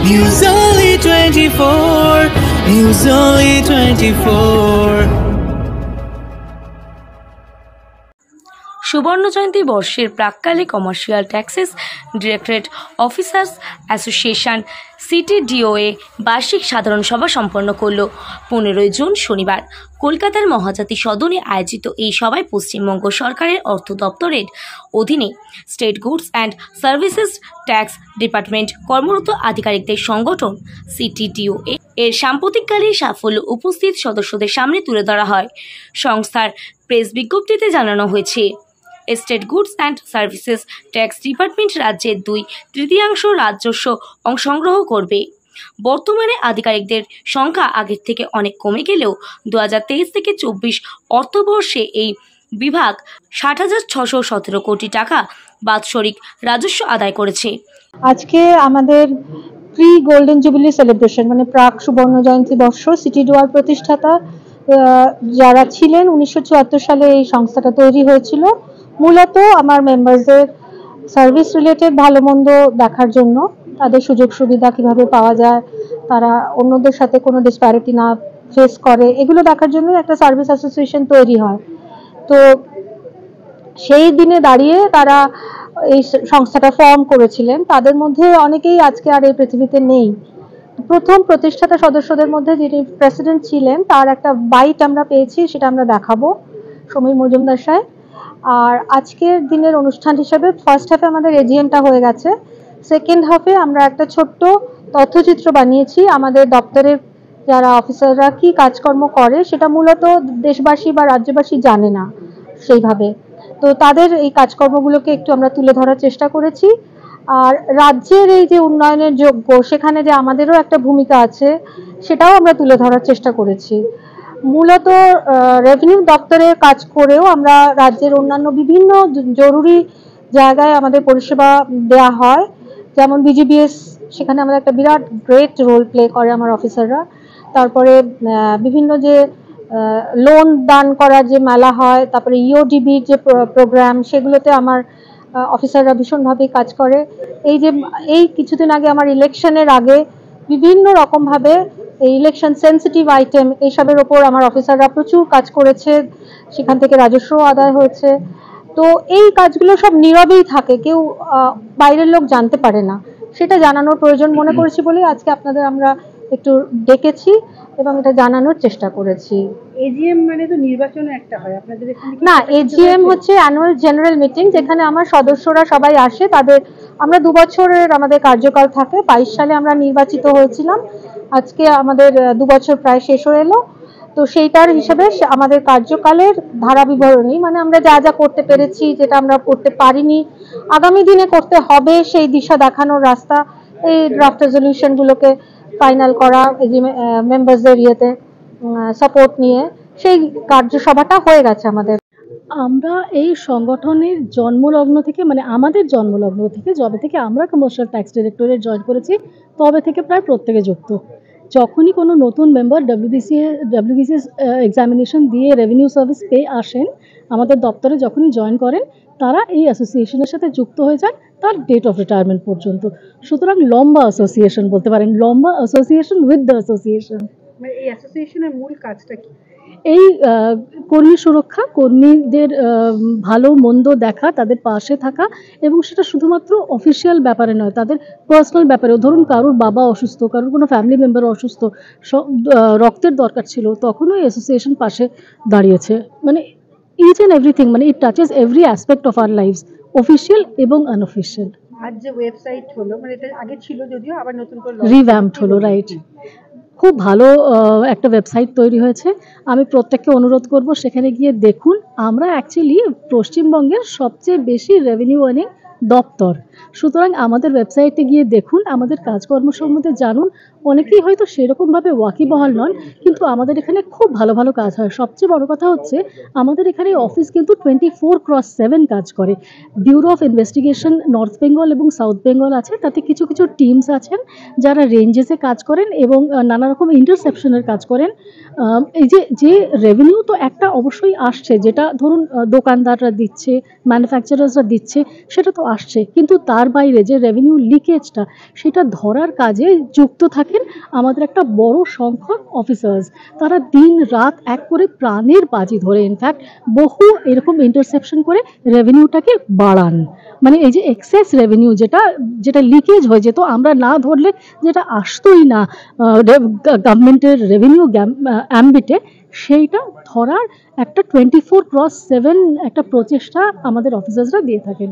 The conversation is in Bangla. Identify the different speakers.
Speaker 1: News Only 24. News Only 24.
Speaker 2: সুবর্ণ জয়ন্তী বর্ষের প্রাক্কালে commercial taxes directorate officers association CTDOA বার্ষিক সাধারণ সভা সম্পন্ন করল 15 জুন শনিবার কলকাতার মহাজাতি সদনে আয়োজিত এই সভায় পশ্চিমবঙ্গ সরকারের অর্থ দপ্তরের অধীনে state goods and services tax department কর্মরত আধিকারিকদের সংগঠন সিটিডিওএ এর সাম্প্রতিককালে সাফল্য উপস্থিত সদস্যদের সামনে তুলে ধরা হয়। সংস্থার প্রেস বিজ্ঞপ্তিতে জানানো হয়েছে, state goods and services tax department রাজ্যের 2/3 রাজস্ব সংগ্রহ করবে। বর্তমানে আধিকারিকদের সংখ্যা আগের থেকে অনেক কমে গেলেও 2023 থেকে 24 অর্থবর্ষে এই বিভাগ 60,617 কোটি টাকা বাৎসরিক রাজস্ব আদায় করেছে।
Speaker 3: আজকে আমাদের প্রি গোল্ডেন জুবিলি সেলিব্রেশন মানে প্রাক সুবর্ণ জয়ন্তী বর্ষ সিটিডিওর প্রতিষ্ঠাতা যারা ছিলেন 1974 সালে এই সংস্থাটা তৈরি হয়েছিল মূলত আমার মেম্বারদের সার্ভিস রিলেটেড ভালো মন্দ দেখার জন্য, তাদের সুযোগ সুবিধা কিভাবে পাওয়া যায়, তারা অন্যদের সাথে কোনো ডিসপ্যারিটি না ফেস করে, এগুলো দেখার জন্য একটা সার্ভিস অ্যাসোসিয়েশন তৈরি হয়। তো সেই দিনে দাঁড়িয়ে তারা এই সংস্থাটা ফর্ম করেছিলেন। তাদের মধ্যে অনেকেই আজকে আর এই পৃথিবীতে নেই। প্রথম প্রতিষ্ঠাতা সদস্যদের মধ্যে যিনি প্রেসিডেন্ট ছিলেন তার একটা বাইট আমরা পেয়েছি, সেটা আমরা দেখাবো, সমীর মজুমদার সাহেব। আর আজকের দিনের অনুষ্ঠান হিসেবে ফার্স্ট হাফে আমাদের এজিএমটা হয়ে গেছে, সেকেন্ড হাফে আমরা একটা ছোট্ট তথ্যচিত্র বানিয়েছি আমাদের দপ্তরের যারা অফিসাররা কি কাজকর্ম করে সেটা মূলত দেশবাসী বা রাজ্যবাসী জানে না সেইভাবে। তো তাদের এই কাজকর্মগুলোকে একটু আমরা তুলে ধরার চেষ্টা করেছি। আর রাজ্যের এই যে উন্নয়নের যোগ্য সেখানে যে আমাদেরও একটা ভূমিকা আছে সেটাও আমরা তুলে ধরার চেষ্টা করেছি। মূলত রেভিনিউ দপ্তরে কাজ করেও আমরা রাজ্যের অন্যান্য বিভিন্ন জরুরি জায়গায় আমাদের পরিষেবা দেয়া হয়, যেমন বিজিবিএস, সেখানে আমাদের একটা বিরাট গ্রেট রোল প্লে করে আমার অফিসাররা। তারপরে বিভিন্ন যে লোন দান করার যে মেলা হয়, তারপরে ইওডিবির যে প্রোগ্রাম, সেগুলোতে আমার অফিসাররা ভীষণভাবে কাজ করে। এই কিছুদিন আগে আমার ইলেকশনের আগে বিভিন্ন রকমভাবে এই ইলেকশন সেন্সিটিভ আইটেম এইসবের ওপর আমার অফিসাররা প্রচুর কাজ করেছে, সেখান থেকে রাজস্ব আদায় হয়েছে। তো এই কাজগুলো সব নীরবেই থাকে, কেউ বাইরের লোক জানতে পারে না, সেটা জানানোর প্রয়োজন মনে করেছি বলে আজকে আপনাদের আমরা একটু ডেকেছি এবং এটা জানানোর চেষ্টা করেছি।
Speaker 4: এজিএম মানে তো নির্বাচনে একটা হয় আপনাদের এখানে?
Speaker 3: না, এজিএম হচ্ছে অ্যানুয়াল জেনারেল মিটিং, যেখানে আমার সদস্যরা সবাই আসে। তাদের আমরা 2 বছরের আমাদের কার্যকাল থাকে। 22 সালে আমরা নির্বাচিত হয়েছিলাম, আজকে আমাদের 2 বছর প্রায় শেষ হয়ে এলো। তো সেইটার হিসেবে আমাদের কার্যকালের ধারা বিবরণী, মানে আমরা যা যা করতে পেরেছি, যেটা আমরা করতে পারিনি, আগামী দিনে করতে হবে সেই দিশা দেখানোর রাস্তা, এই ড্রাফট রেজলিউশনগুলোকে ফাইনাল করা, মেম্বারসদের ইয়েতে সাপোর্ট নিয়ে সেই কার্যসভাটা হয়ে গেছে আমাদের।
Speaker 4: আমরা এই সংগঠনের জন্মলগ্ন থেকে, মানে আমাদের জন্মলগ্ন থেকে, যবে থেকে আমরা কমার্শিয়াল ট্যাক্স ডিরেক্টরেট জয়েন করেছি তবে থেকে প্রায় প্রত্যেকে যুক্ত। যখনই কোনো নতুন মেম্বার ডাব্লিউবিসিএস এক্সামিনেশন দিয়ে রেভিনিউ সার্ভিস পেয়ে আসেন আমাদের দপ্তরে, যখনই জয়েন করেন তারা এই অ্যাসোসিয়েশনের সাথে যুক্ত হয়ে যান তার ডেট অফ রিটায়ারমেন্ট পর্যন্ত। সুতরাং লম্বা অ্যাসোসিয়েশন বলতে পারেন, লম্বা অ্যাসোসিয়েশন উইথ দ্য অ্যাসোসিয়েশন।
Speaker 5: এই অ্যাসোসিয়েশনের মূল কাজটা কি?
Speaker 4: এই কর্মী সুরক্ষা, কর্মীদের ভালো মন্দ দেখা, তাদের পাশে থাকা, এবং সেটা শুধুমাত্র অফিসিয়াল ব্যাপারে নয়, তাদের পার্সোনাল ব্যাপারেও। ধরুন কারোর বাবা অসুস্থ, কারোর কোনো ফ্যামিলি মেম্বার অসুস্থ, রক্তের দরকার ছিল, তখনও এই অ্যাসোসিয়েশন পাশে দাঁড়িয়েছে। মানে ইচ অ্যান্ড এভরিথিং, মানে it touches every aspect of our lifes, official এবং আনঅফিসিয়াল।
Speaker 5: আজ যে ওয়েবসাইট হলো, মানে এটা আগে ছিল যদিও, আবার নতুন করে
Speaker 4: রিভ্যাম্পড হলো, রাইট। খুব ভালো একটা ওয়েবসাইট তৈরি হয়েছে। আমি প্রত্যেককে অনুরোধ করব সেখানে গিয়ে দেখুন। আমরা অ্যাকচুয়ালি পশ্চিমবঙ্গের সবচেয়ে বেশি রেভিনিউ আর্নিং দপ্তর, সুতরাং আমাদের ওয়েবসাইটে গিয়ে দেখুন, আমাদের কাজকর্ম সম্বন্ধে জানুন। অনেকেই হয়তো সেরকমভাবে ওয়াকিবহাল নন, কিন্তু আমাদের এখানে খুব ভালো ভালো কাজ হয়। সবচেয়ে বড় কথা হচ্ছে আমাদের এখানে অফিস কিন্তু 24/7 কাজ করে। Bureau of investigation north Bengal এবং সাউথ বেঙ্গল আছে, তাতে কিছু কিছু টিমস আছেন যারা রেঞ্জেসে কাজ করেন এবং নানা রকম ইন্টারসেপশনের কাজ করেন। এই যে রেভিনিউ তো একটা অবশ্যই আসছে, যেটা ধরুন দোকানদাররা দিচ্ছে, ম্যানুফ্যাকচারার্সরা দিচ্ছে, সেটা তো আসছে, কিন্তু তার বাইরে যে রেভিনিউ লিকেজটা সেটা ধরার কাজে যুক্ত থাকেন আমাদের একটা বড় সংখ্যক অফিসার্স। তারা দিন রাত এক করে প্রাণের বাজি ধরে ইনফ্যাক্ট বহু এরকম ইন্টারসেপশন করে রেভিনিউটাকে বাড়ান। মানে এই যে এক্সেস রেভিনিউ যেটা যেটা লিকেজ হয়ে যেত, আমরা না ধরলে যেটা আসতোই না গভর্নমেন্টের রেভিনিউ অ্যাম্বিটে, সেইটা ধরার একটা 24/7 একটা প্রচেষ্টা আমাদের অফিসার্সরা দিয়ে থাকেন।